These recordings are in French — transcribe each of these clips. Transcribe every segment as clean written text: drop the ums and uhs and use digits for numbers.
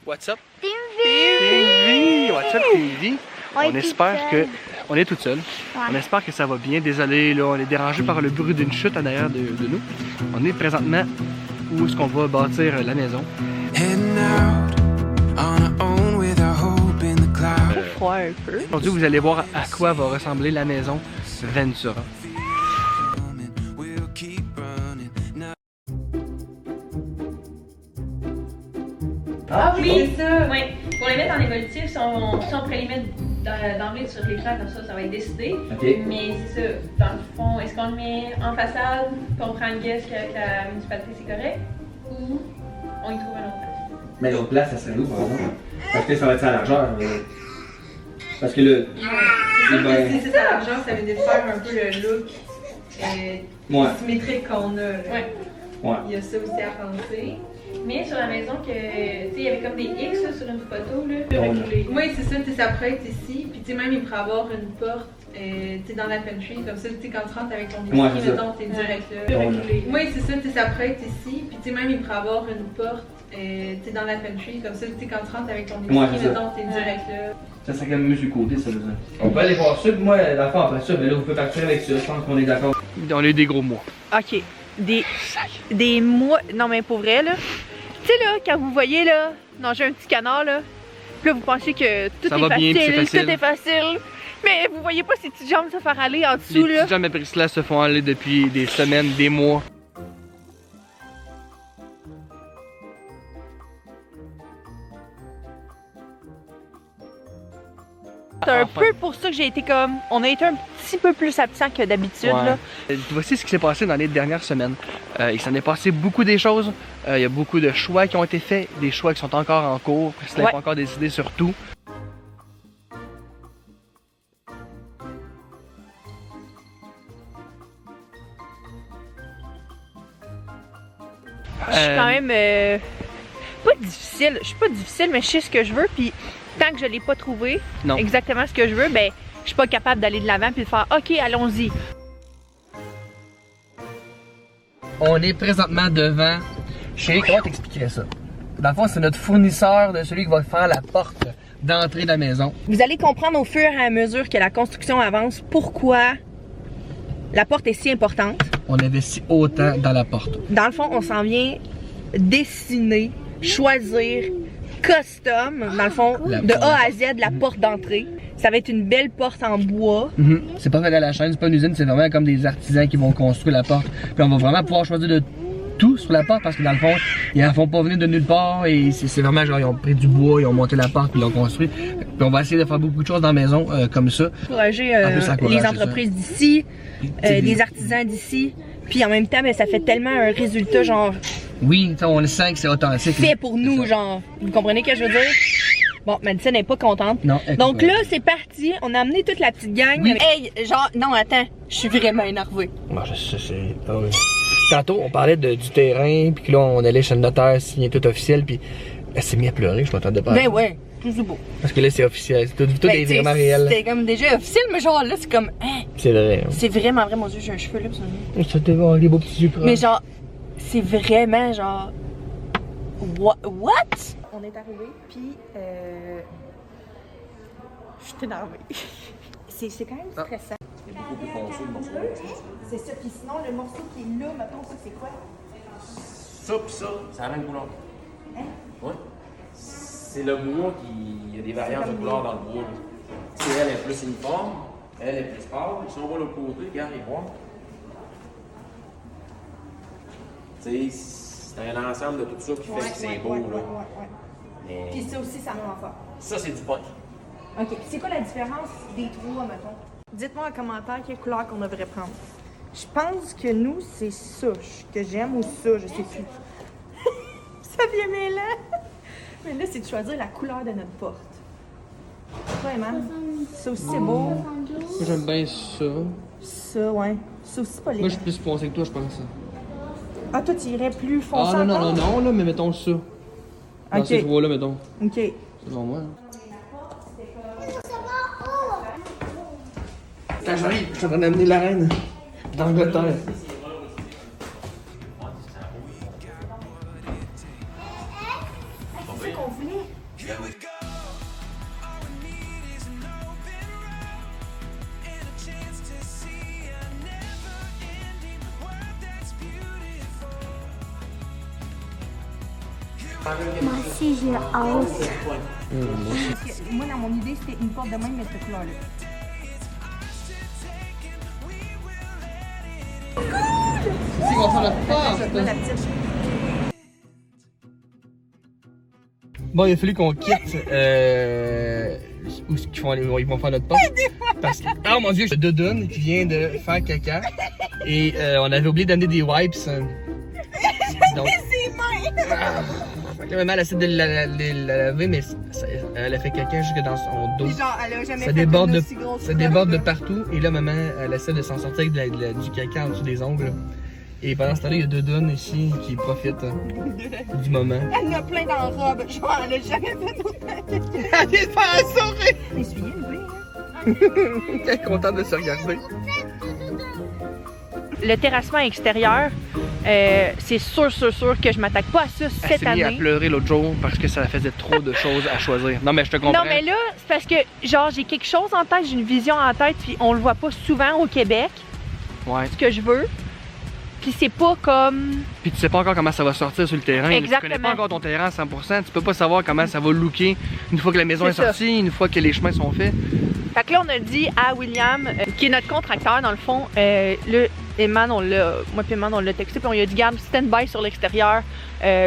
What's up? TV! What's up, TV? On espère que... On est toute seule. Ouais. On espère que ça va bien. Désolé, là, on est dérangé par le bruit d'une chute en arrière de nous. On est présentement où est-ce qu'on va bâtir la maison. Froid un peu. Aujourd'hui, vous allez voir à quoi va ressembler la maison Ventura. Ah oui, c'est ça! Oui. Pour les mettre en évolutif, si on pourrait les mettre d'emblée sur l'écran, comme ça va être décidé. Okay. Mais c'est ça, dans le fond, est-ce qu'on le met en façade, puis on prend une guess qu'avec la municipalité c'est correct, ou on y trouve un autre place? Mais l'autre place, ça serait où, par exemple? Parce que ça va être sa largeur. Parce que le. Si c'est sa largeur, ça veut dire faire un peu le look symétrique qu'on a. Ouais. Il y a ça aussi à penser. Mais sur la maison, il y avait comme des X là, sur une photo. Là, oui, c'est ça, ça pourrait être ici. Puis même, il pourrait avoir une porte dans la pantry. Comme ça, quand tu rentres avec ton épicerie, mettons, t'es direct là. Oui, c'est ça, ça pourrait être ici. Puis même, il pourrait avoir une porte dans la pantry. Comme ça, quand tu rentres avec ton épicerie, mettons, t'es direct là. Ça serait quand même mieux sur le côté, ça veut dire. On peut aller voir ça, puis moi, la fois après ça, mais là, vous pouvez partir avec ça. Je pense qu'on est d'accord. On a eu des gros mois. Ok. Des mois. Non, mais pour vrai, là. Tu sais, là, quand vous voyez, là, nager un petit canard, là, puis là, vous pensez que tout ça est va facile, bien, tout est facile. Mais vous voyez pas ces petites jambes se faire aller en dessous, là. Les petites jambes à Priscilla se font aller depuis des semaines, des mois. C'est un peu pour ça que j'ai été comme... On a été un petit peu plus absent que d'habitude, là. Voici ce qui s'est passé dans les dernières semaines. Il s'en est passé beaucoup des choses. Il y a beaucoup de choix qui ont été faits, des choix qui sont encore en cours. Priscilla n'a pas encore décidé sur tout. Je suis quand même... pas difficile. Je suis pas difficile, mais je sais ce que je veux, puis... Tant que je l'ai pas trouvé, exactement ce que je veux, ben, je suis pas capable d'aller de l'avant puis de faire OK, allons-y. On est présentement devant. Chérie, comment t'expliquerais ça? Dans le fond, c'est notre fournisseur de celui qui va faire la porte d'entrée de la maison. Vous allez comprendre au fur et à mesure que la construction avance pourquoi la porte est si importante. On investit autant dans la porte. Dans le fond, on s'en vient dessiner, choisir, custom, dans le fond, de A à Z, la porte d'entrée. Ça va être une belle porte en bois. C'est pas fait à la chaîne, c'est pas une usine, c'est vraiment comme des artisans qui vont construire la porte. Puis on va vraiment pouvoir choisir de tout sur la porte parce que dans le fond, ils en font pas venir de nulle part et c'est vraiment genre, ils ont pris du bois, ils ont monté la porte puis ils l'ont construit. Puis on va essayer de faire beaucoup de choses dans la maison comme ça. Encourager les entreprises d'ici, les artisans d'ici. Puis en même temps, ben, ça fait tellement un résultat genre... Oui, on le sent que c'est authentique. Fait pour nous, genre. Vous comprenez ce que je veux dire? Bon, Madison n'est pas contente. Non, donc là, c'est parti. On a amené toute la petite gang. Oui. Hey, genre, non, attends. Je suis vraiment énervée. Moi, je sais. Tantôt, on parlait du terrain, puis que là, on allait chez le notaire signer tout officiel, puis elle s'est mise à pleurer, je m'attendais pas. Ben ouais, tout c'est beau. Parce que là, c'est officiel. Tout est vraiment réel. C'est comme déjà officiel, mais genre là, c'est comme. Hein, c'est vrai. Hein. C'est vraiment vrai, mon Dieu, j'ai un cheveu là, pis ça te voit, les beaux petits yeux. Mais genre, c'est vraiment genre. What? On est arrivé, puis je suis énervée. C'est quand même stressant. Il y a beaucoup plus foncé le morceau. C'est ça, puis sinon, le morceau qui est là, mettons, ça, c'est quoi? Ça pis ça, c'est la même couleur. Hein? Oui. C'est le bois qui. Il y a des variantes de couleurs dans le bois. Si elle est plus uniforme, elle est plus pâle. Si on va de l'autre côté, regarde les bois. Tu sais, c'est un ensemble de tout ça qui fait que c'est beau, là. Mais... Puis ça aussi, ça m'a en fait. Ça, c'est du punch. OK. C'est quoi la différence des trois, mettons? Dites-moi en commentaire quelle couleur qu'on devrait prendre. Je pense que nous, c'est ça que j'aime ou ça, je sais plus. Ça vient mêlant. Mais là, c'est de choisir la couleur de notre porte. Toi, Eman, ça aussi, c'est beau. Moi, j'aime bien ça. Ça, ouais. Ça aussi, pas les. Moi, je suis plus foncé que toi, je pense. Ah, toi, tu irais plus foncé encore? Non, là, mais mettons ça. Dans ces trois-là, mettons. OK. C'est bon, moi. Quand j'arrive, je suis en train d'amener la reine dans le terre. C'est ça qu'on voulait. Moi aussi, j'ai hâte. Moi, dans mon idée, c'était une porte de même, mais cette couleur-là. C'est qu'on va faire notre porte. La petite. Bon, il a fallu qu'on quitte où ils vont faire notre porte. Parce que, oh mon dieu, Doudoune qui vient de faire caca. Et on avait oublié d'amener des wipes. Donc, maman, elle essaie de la laver, mais elle a fait caca jusque dans son dos. Genre, elle a jamais Ça déborde de partout. Et là, maman, elle essaie de s'en sortir avec du caca en dessous des ongles. Et pendant ce temps-là, il y a Doudoune ici qui profite du moment. Elle en a plein dans la robe. Genre, elle a jamais fait autant. Elle vient de faire un sourire. Essuyez une plaie, hein? Elle est contente de se regarder. Le terrassement extérieur, c'est sûr que je m'attaque pas à ça cette année. Elle s'est mise à pleurer l'autre jour parce que ça faisait trop de choses à choisir. Non, mais je te comprends. Non, mais là, c'est parce que, genre, j'ai quelque chose en tête, j'ai une vision en tête, puis on le voit pas souvent au Québec. Ouais. Ce que je veux. Puis c'est pas comme... Puis tu sais pas encore comment ça va sortir sur le terrain. Exactement. Tu connais pas encore ton terrain à 100%. Tu peux pas savoir comment ça va looker une fois que la maison est ça. sortie, une fois que les chemins sont faits. Fait que là, on a dit à William, qui est notre contracteur dans le fond, là, Eman, moi et Eman, on l'a texté, puis on lui a dit, garde, stand-by sur l'extérieur,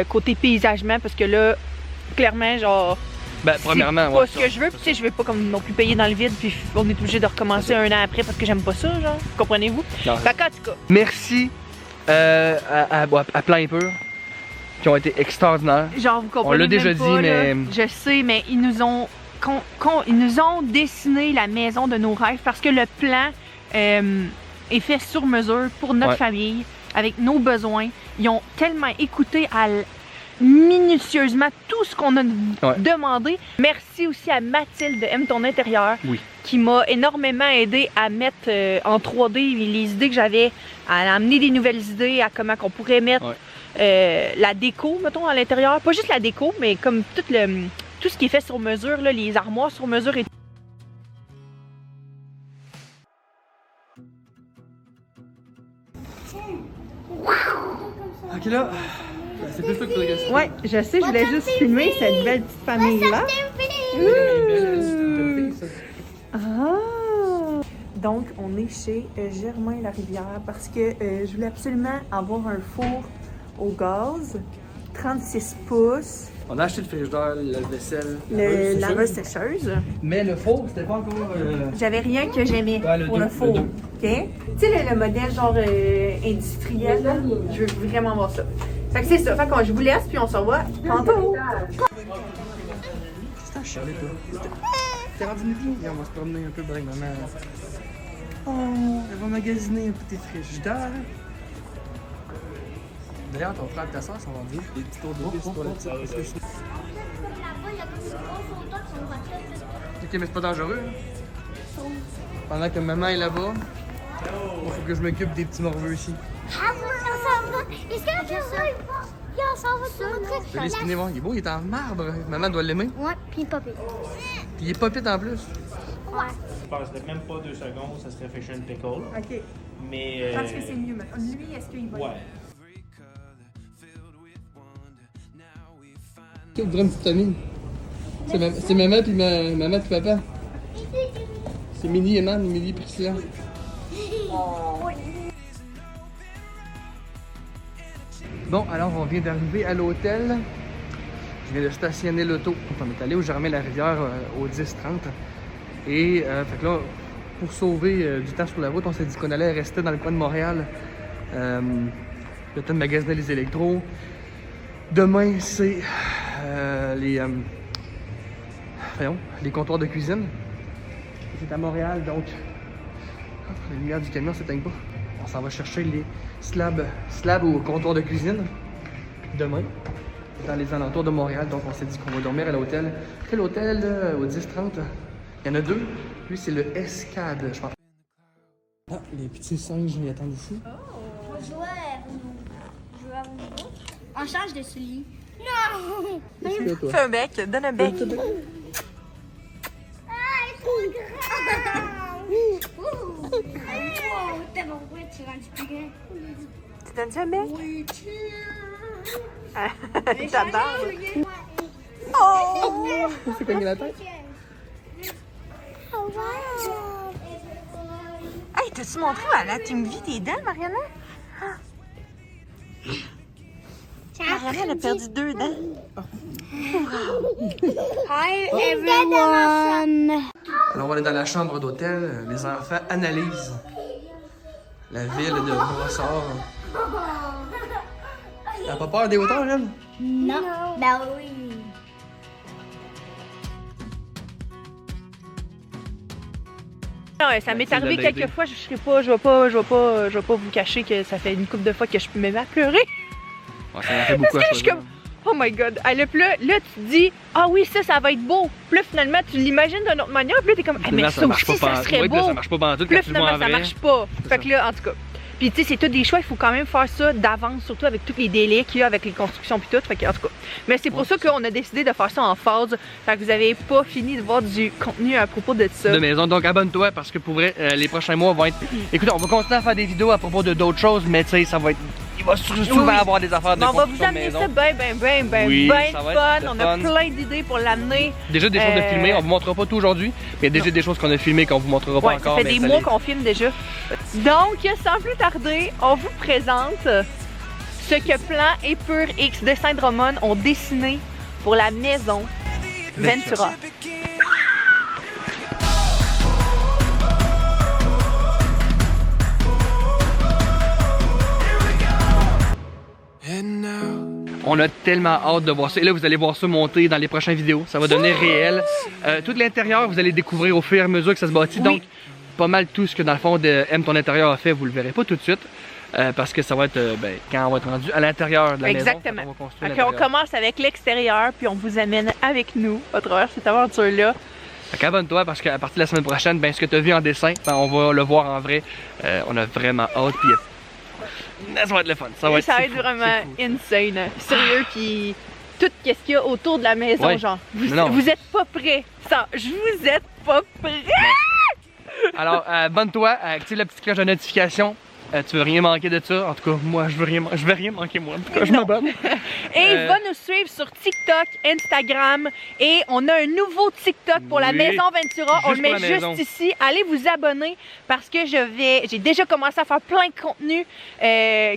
côté paysagement, parce que là, clairement, genre... Ben, premièrement, c'est pas ce que je veux, puis tu sais, je veux pas comme non plus payer dans le vide, puis on est obligé de recommencer un an après parce que j'aime pas ça, genre, comprenez-vous? Fait qu'en tout cas... Merci à Plein Pur, qui ont été extraordinaires. Genre, vous comprenez. On l'a déjà pas, dit, là. mais... Je sais, mais ils nous ont dessiné la maison de nos rêves parce que le plan est fait sur mesure pour notre famille, avec nos besoins. Ils ont tellement écouté minutieusement tout ce qu'on a demandé. Merci aussi à Mathilde de Aime ton intérieur, qui m'a énormément aidé à mettre en 3D les idées que j'avais, à amener des nouvelles idées, à comment on pourrait mettre la déco, mettons, à l'intérieur. Pas juste la déco, mais comme tout ce qui est fait sur mesure, là, les armoires sur mesure et Ok, là, c'est plus ça que tu regardes. Ouais, je sais, je voulais juste filmer cette belle petite famille-là. Ah! Donc, on est chez Germain Larivière parce que je voulais absolument avoir un four au gaz, 36 pouces. On a acheté le frigidaire, la vaisselle, la laveuse sécheuse. Mais le four, c'était pas encore... J'avais rien que j'aimais pour le four. OK? Tu sais, le modèle genre industriel, là, je veux vraiment voir ça. Fait que c'est ça. Fait que je vous laisse, puis on se revoit tantôt. C'est un chialet, toi. T'es rendu midi? Viens, on va se promener un peu avec maman. Oh, elle va magasiner un peu tes frigidaires. D'ailleurs, ton frère et ta soeur sont rendus des petits tours de piste pour la petite. Ok, mais c'est pas dangereux. Hein? Pendant que maman est là-bas, il faut que je m'occupe des petits morveux ici. Ah, ça va. Est-ce que on s'en va te montrer? Je vais les spinner, voir. Il est beau, il est en marbre. Maman doit l'aimer. Ouais, puis popé. Puis il est popite en plus. Ouais. Je passerais même pas 2 secondes, ça serait fish and pickle. OK. Mais. Je pense que c'est mieux maintenant. Lui, est-ce qu'il va? Ouais. Quelle grande petite famille. C'est maman puis maman puis papa. C'est Minnie et Eman, Minnie et Priscilla. Bon, alors on vient d'arriver à l'hôtel. Je viens de stationner l'auto. On est allé au Germain Larivière au 10-30. Et fait que là, pour sauver du temps sur la route, on s'est dit qu'on allait rester dans le coin de Montréal. Le temps de magasiner les électros. Demain, c'est les comptoirs de cuisine. C'est à Montréal, donc la lumière du camion ne s'éteigne pas. On s'en va chercher les slabs au comptoir de cuisine demain, dans les alentours de Montréal. Donc on s'est dit qu'on va dormir à l'hôtel. Quel hôtel au 10-30? Il y en a deux. Lui, c'est le Escade, je pense. Ah, les petits singes, ils attendent ici. On jouait à Uno. On change de celui. Non! Fais un bec, donne un bec. Ah, il est trop grand! T'as mon goût, tu rends plus grand. Tu donnes un bec? Oui, Ta barbe. Oh! C'est cogné la tête. Oh, wow! Hey, t'as-tu montré à la Team Vie tes dents, Mariana? Mariana, elle a perdu 2 dents. Hi, everyone! Alors on est dans la chambre d'hôtel, les enfants analysent la ville de Brossard. T'as pas peur des hauteurs, elle? Non. Ben oui. Non, ça m'est arrivé quelques fois, je vais pas vous cacher que ça fait une couple de fois que je me mets à pleurer. Ouais, ça m'a fait beaucoup à Parce que je suis comme, oh my god. Là, tu te dis, ah oui, ça va être beau. Puis là, finalement, tu l'imagines d'une autre manière. Puis là, t'es comme, ah, mais ça aussi, ça serait beau. Ça marche pas pendant tout. Puis là, finalement, ça marche pas. Fait que là, en tout cas. Puis tu sais, c'est tout des choix, il faut quand même faire ça d'avance, surtout avec tous les délais qu'il y a avec les constructions puis tout. Fait que, en tout cas. Mais c'est pour ça qu'on a décidé de faire ça en phase. Fait que vous avez pas fini de voir du contenu à propos de ça. De maison, donc abonne-toi parce que pour vrai, les prochains mois vont être. Écoute, on va continuer à faire des vidéos à propos de d'autres choses, mais tu sais, ça va être. Il va souvent avoir des affaires de on va vous construction de amener maison. ça bien ça va être fun. On fun. a plein d'idées pour l'amener. Déjà des choses de filmer, on vous montrera pas tout aujourd'hui, mais il y a déjà des choses qu'on a filmées qu'on vous montrera pas Ouais, encore. ça fait des mois qu'on filme déjà. Donc, sans plus tarder, on vous présente ce que Plan et Pur X de Saint-Drummond ont dessiné pour la maison Ventura. On a tellement hâte de voir ça. Et là, vous allez voir ça monter dans les prochaines vidéos. Ça va devenir réel. Tout l'intérieur, vous allez découvrir au fur et à mesure que ça se bâtit. Oui. Donc, pas mal tout ce que dans le fond de M ton intérieur a fait, vous le verrez pas tout de suite. Parce que ça va être quand on va être rendu à l'intérieur de la Exactement. maison. On va construire Donc, on commence avec l'extérieur, puis on vous amène avec nous à travers cette aventure-là. Abonne-toi parce qu'à partir de la semaine prochaine, ben, ce que tu as vu en dessin, ben, on va le voir en vrai. On a vraiment hâte. Puis, ça va être le fun. Ça va être vraiment insane. Sérieux, puis tout ce qu'il y a autour de la maison, ouais. genre. Vous êtes pas prêts. Vous êtes pas prêts. Alors, abonne-toi, active la petite cloche de notification. Tu veux rien manquer de ça? En tout cas, moi, je veux rien manquer, moi. En tout cas, je m'abonne. Et va nous suivre sur TikTok, Instagram. Et on a un nouveau TikTok pour la maison Ventura. On le met juste ici. Allez vous abonner parce que j'ai déjà commencé à faire plein de contenu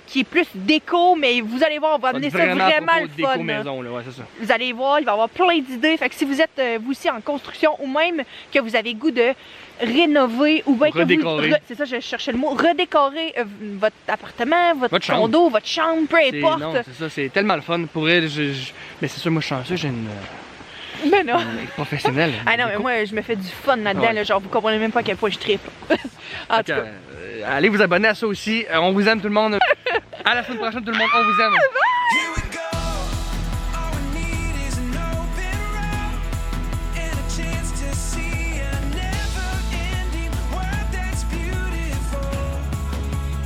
qui est plus déco. Mais vous allez voir, on va amener ça vraiment le fun. Maison, là. Ouais, c'est ça. Vous allez voir, il va y avoir plein d'idées. Fait que si vous êtes vous aussi en construction ou même que vous avez goût de rénover ou bien que vous... C'est ça, je cherchais le mot. Redécorer votre appartement, votre condo, votre chambre, peu importe. Non, c'est ça, c'est tellement le fun. Pour elle, mais c'est sûr, moi je suis chanceux, j'ai une... Mais non! Professionnelle. Ah non, mais moi je me fais du fun là-dedans, ouais. là, genre vous comprenez même pas à quel point je trippe. En tout cas. Allez vous abonner à ça aussi. On vous aime tout le monde. À la semaine prochaine tout le monde, on vous aime.